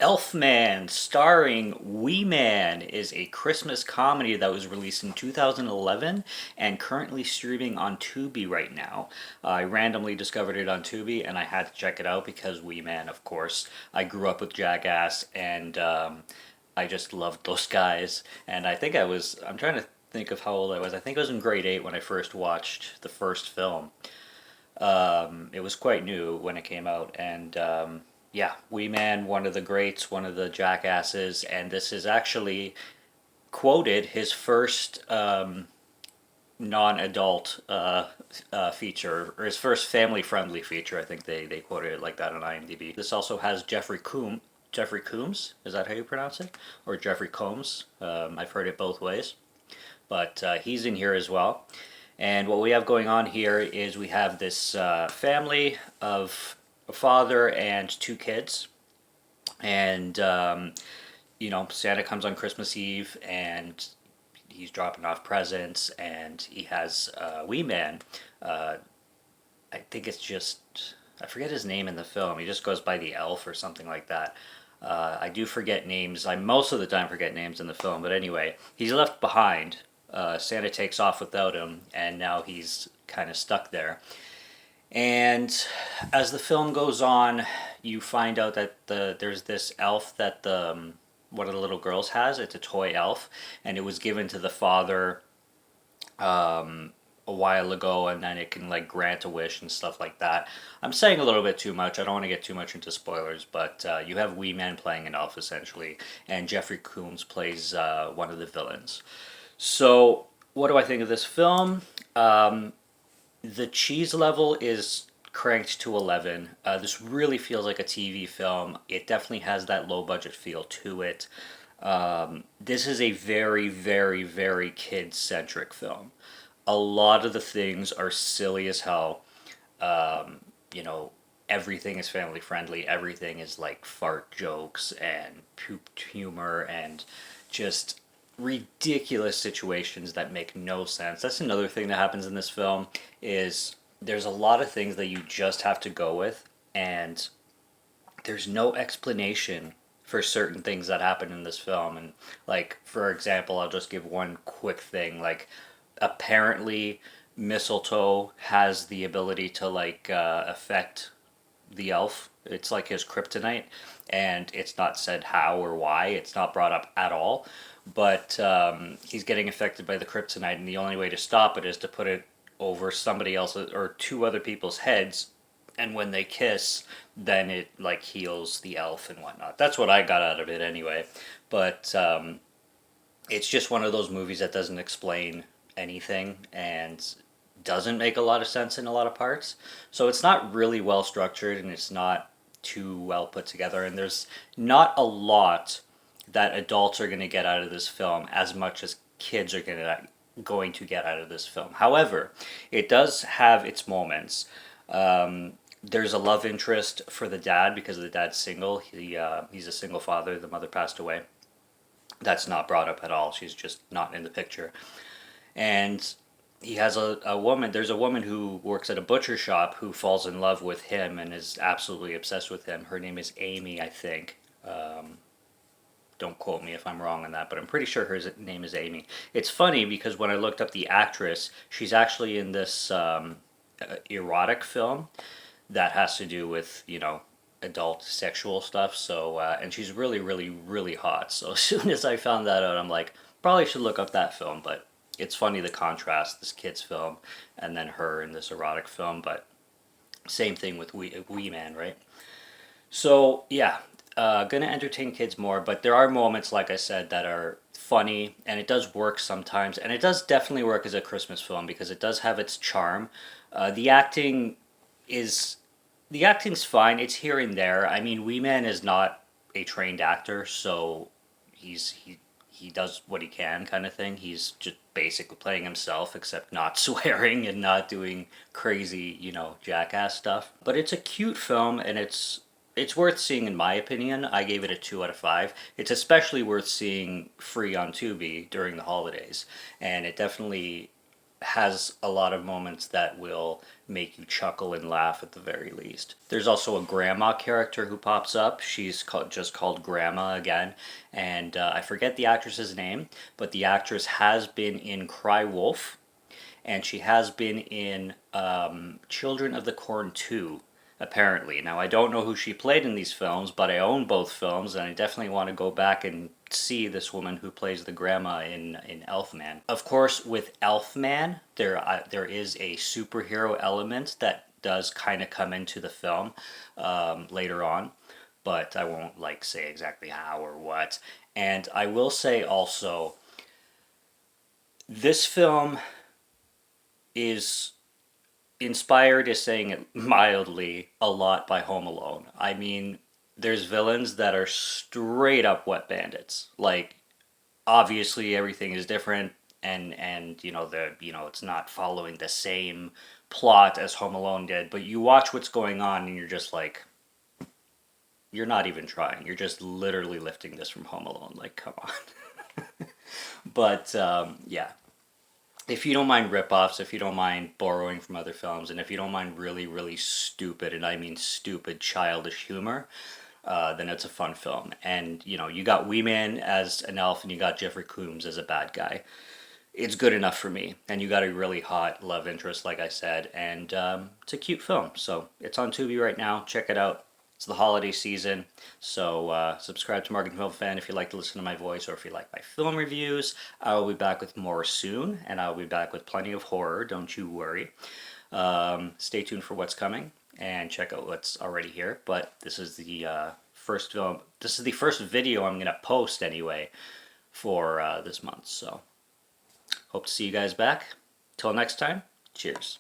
Elfman, starring Wee Man, is a Christmas comedy that was released in 2011 and currently streaming on Tubi right now. I randomly discovered it on Tubi and I had to check it out because Wee Man, of course. I grew up with Jackass and I just loved those guys. And I'm trying to think of how old I was. I think I was in grade 8 when I first watched the first film. It was quite new when it came out, and yeah, Wee Man, one of the greats, one of the jackasses, and this is actually quoted his first non-adult feature, or his first family-friendly feature. I think they quoted it like that on IMDb. This also has Jeffrey Combs, is that how you pronounce it? Or Jeffrey Combs? I've heard it both ways, but he's in here as well. And what we have going on here is we have this family of a father and two kids. And, Santa comes on Christmas Eve and he's dropping off presents and he has Wee Man. I think it's just, I forget his name in the film. He just goes by the elf or something like that. I do forget names. I most of the time forget names in the film. But anyway, he's left behind. Santa takes off without him, and now he's kind of stuck there. And as the film goes on, you find out that there's this elf that one of the little girls has. It's a toy elf, and it was given to the father a while ago, and then it can like grant a wish and stuff like that. I'm saying a little bit too much. I don't want to get too much into spoilers, but you have Wee Man playing an elf essentially, and Jeffrey Combs plays one of the villains. So, what do I think of this film? The cheese level is cranked to 11. This really feels like a TV film. It definitely has that low budget feel to it. This is a very, very, very kid centric film. A lot of the things are silly as hell. Everything is family friendly. Everything is like fart jokes and poop humor and just ridiculous situations that make no sense. That's another thing that happens in this film is there's a lot of things that you just have to go with, and there's no explanation for certain things that happen in this film. And like, for example, I'll just give one quick thing. Like, apparently mistletoe has the ability to like affect the elf. It's like his kryptonite, and it's not said how or why. It's not brought up at all. But he's getting affected by the kryptonite, and the only way to stop it is to put it over somebody else's or two other people's heads. And when they kiss, then it like heals the elf and whatnot. That's what I got out of it anyway. But it's just one of those movies that doesn't explain anything and doesn't make a lot of sense in a lot of parts. So it's not really well structured and it's not too well put together. And there's not a lot that adults are going to get out of this film as much as kids are going to get out of this film. However, it does have its moments. There's a love interest for the dad because the dad's single. He's a single father. The mother passed away. That's not brought up at all. She's just not in the picture. And he has a woman. There's a woman who works at a butcher shop who falls in love with him and is absolutely obsessed with him. Her name is Amy, I think. Don't quote me if I'm wrong on that, but I'm pretty sure her name is Amy. It's funny because when I looked up the actress, she's actually in this erotic film that has to do with, adult sexual stuff. So, and she's really, really, really hot. So as soon as I found that out, I'm like, probably should look up that film. But it's funny the contrast, this kid's film and then her in this erotic film. But same thing with Wee Man, right? So, yeah. Gonna entertain kids more, but there are moments, like I said, that are funny, and it does work sometimes, and it does definitely work as a Christmas film because it does have its charm. The acting is the acting's fine. It's here and there. I mean, Wee Man is not a trained actor, so he does what he can, kind of thing. He's just basically playing himself, except not swearing and not doing crazy, jackass stuff. But it's a cute film, and it's worth seeing in my opinion. I gave it a 2 out of 5. It's especially worth seeing free on Tubi during the holidays. And it definitely has a lot of moments that will make you chuckle and laugh at the very least. There's also a grandma character who pops up. She's just called Grandma again, and I forget the actress's name, but the actress has been in Cry Wolf, and she has been in Children of the Corn 2, apparently. Now, I don't know who she played in these films, but I own both films, and I definitely want to go back and see this woman who plays the grandma in Elfman. Of course, with Elfman, there is a superhero element that does kind of come into the film later on, but I won't like say exactly how or what. And I will say also, this film is inspired, is saying it mildly, a lot by Home Alone. I mean, there's villains that are straight up wet bandits. Like, obviously everything is different, and it's not following the same plot as Home Alone did, but you watch what's going on and you're just like, you're not even trying. You're just literally lifting this from Home Alone. Like, come on. But yeah, if you don't mind ripoffs, if you don't mind borrowing from other films, and if you don't mind really, really stupid, and I mean stupid, childish humor, then it's a fun film. And, you got Wee Man as an elf, and you got Jeffrey Combs as a bad guy. It's good enough for me. And you got a really hot love interest, like I said, and it's a cute film. So it's on Tubi right now. Check it out. It's the holiday season, so subscribe to Market Film Fan if you like to listen to my voice or if you like my film reviews. I will be back with more soon, and I'll be back with plenty of horror, don't you worry. Stay tuned for what's coming, and check out what's already here. But this is the first film. This is the first video I'm going to post anyway for this month, so hope to see you guys back. Till next time, cheers.